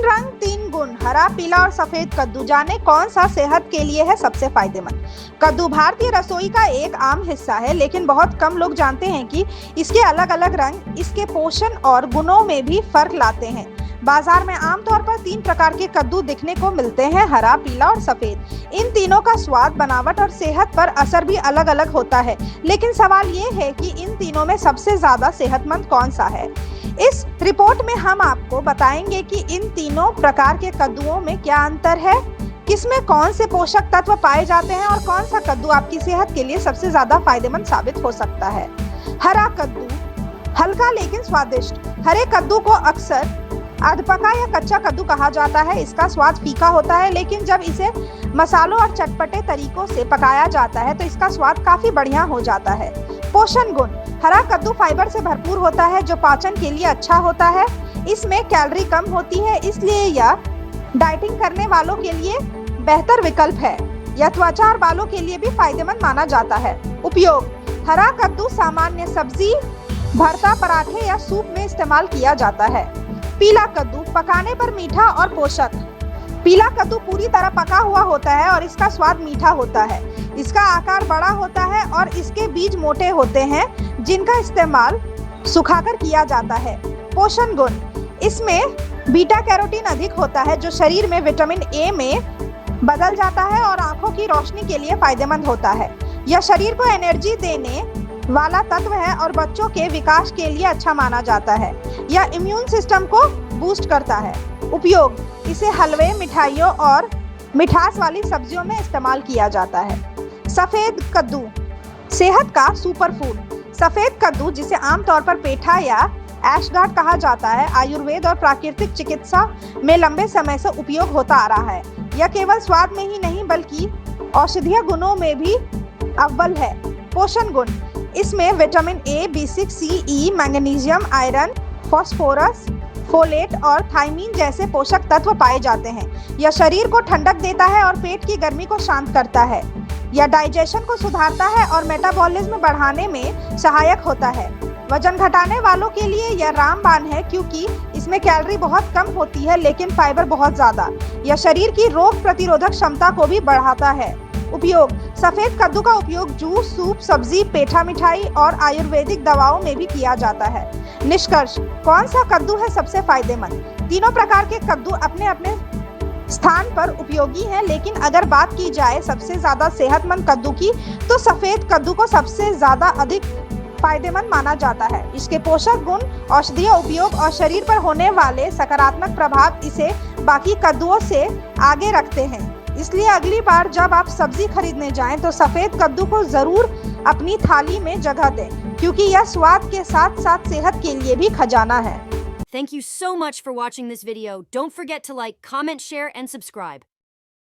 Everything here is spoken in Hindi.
तीन रंग तीन गुण, हरा पीला और सफेद कद्दू, जाने कौन सा सेहत के लिए है सबसे फायदेमंद। कद्दू भारतीय रसोई का एक आम हिस्सा है, लेकिन बहुत कम लोग जानते हैं कि इसके अलग अलग रंग इसके पोषण और गुणों में भी फर्क लाते हैं। बाजार में आमतौर पर तीन प्रकार के कद्दू दिखने को मिलते हैं, हरा, पीला और सफेद। इन तीनों का स्वाद, बनावट और सेहत पर असर भी अलग अलग होता है, लेकिन सवाल ये है कि इन तीनों में सबसे ज्यादा सेहतमंद कौन सा है। इस रिपोर्ट में हम आपको बताएंगे कि इन तीनों प्रकार के कद्दुओं में क्या अंतर है, किसमें कौन से पोषक तत्व पाए जाते हैं और कौन सा कद्दू आपकी सेहत के लिए सबसे ज्यादा फायदेमंद साबित हो सकता है। हरा कद्दू, हल्का लेकिन स्वादिष्ट। हरे कद्दू को अक्सर अधपका या कच्चा कद्दू कहा जाता है। इसका स्वाद फीका होता है, लेकिन जब इसे मसालों और चटपटे तरीकों से पकाया जाता है तो इसका स्वाद काफी बढ़िया हो जाता है। पोषण गुण, हरा कद्दू फाइबर से भरपूर होता है जो पाचन के लिए अच्छा होता है। इसमें कैलोरी कम होती है, इसलिए यह डाइटिंग करने वालों के लिए बेहतर विकल्प है। यह त्वचा और बालों के लिए भी फायदेमंद माना जाता है। उपयोग, हरा कद्दू सामान्य सब्जी, भरता, पराठे या सूप में इस्तेमाल किया जाता है। पीला कद्दू, पकाने पर मीठा और पोषक। पीला कद्दू पूरी तरह पका हुआ होता है और इसका स्वाद मीठा होता है। इसका आकार बड़ा होता है और इसके बीज मोटे होते हैं, जिनका इस्तेमाल सुखाकर किया जाता है। पोषण गुण, इसमें बीटा कैरोटीन अधिक होता है जो शरीर में विटामिन ए में बदल जाता है और आंखों की रोशनी के लिए फायदेमंद होता है। यह शरीर को एनर्जी देने वाला तत्व है और बच्चों के विकास के लिए अच्छा माना जाता है। यह इम्यून सिस्टम को बूस्ट करता है। उपयोग, इसे हलवे, मिठाइयों और मिठास वाली सब्जियों में इस्तेमाल किया जाता है। सफेद कद्दू, सेहत का सुपर फूड। सफेद कद्दू, जिसे आमतौर पर पेठा या ऐशगार्ड कहा जाता है, आयुर्वेद और प्राकृतिक चिकित्सा में लंबे समय से उपयोग होता आ रहा है। यह केवल स्वाद में ही नहीं बल्कि औषधीय गुणों में भी अव्वल है। पोषण गुण, इसमें vitamin A, B6, C, E, magnesium, iron, phosphorus, folate और थायमीन जैसे पोषक तत्व पाए जाते हैं। यह शरीर को ठंडक देता है और पेट की गर्मी को शांत करता है। यह डाइजेशन को सुधारता है और मेटाबॉलिज्म बढ़ाने में सहायक होता है। वजन घटाने वालों के लिए यह रामबाण है, क्योंकि इसमें कैलोरी बहुत कम होती है लेकिन फाइबर बहुत ज्यादा। यह शरीर की रोग प्रतिरोधक क्षमता को भी बढ़ाता है। उपयोग, सफेद कद्दू का उपयोग जूस, सूप, सब्जी, पेठा, मिठाई और आयुर्वेदिक दवाओं में भी किया जाता है। निष्कर्ष, कौन सा कद्दू है सबसे फायदेमंद? तीनों प्रकार के कद्दू अपने अपने स्थान पर उपयोगी हैं, लेकिन अगर बात की जाए सबसे ज्यादा सेहतमंद कद्दू की, तो सफेद कद्दू को सबसे ज्यादा अधिक फायदेमंद माना जाता है। इसके पोषक गुण, औषधीय उपयोग और शरीर पर होने वाले सकारात्मक प्रभाव इसे बाकी कद्दुओं से आगे रखते हैं। इसलिए अगली बार जब आप सब्जी खरीदने जाएं तो सफेद कद्दू को जरूर अपनी थाली में जगह दें, क्योंकि यह स्वाद के साथ साथ सेहत के लिए भी खजाना है। Thank you so much for watching this video. Don't forget to like, comment, share, and subscribe.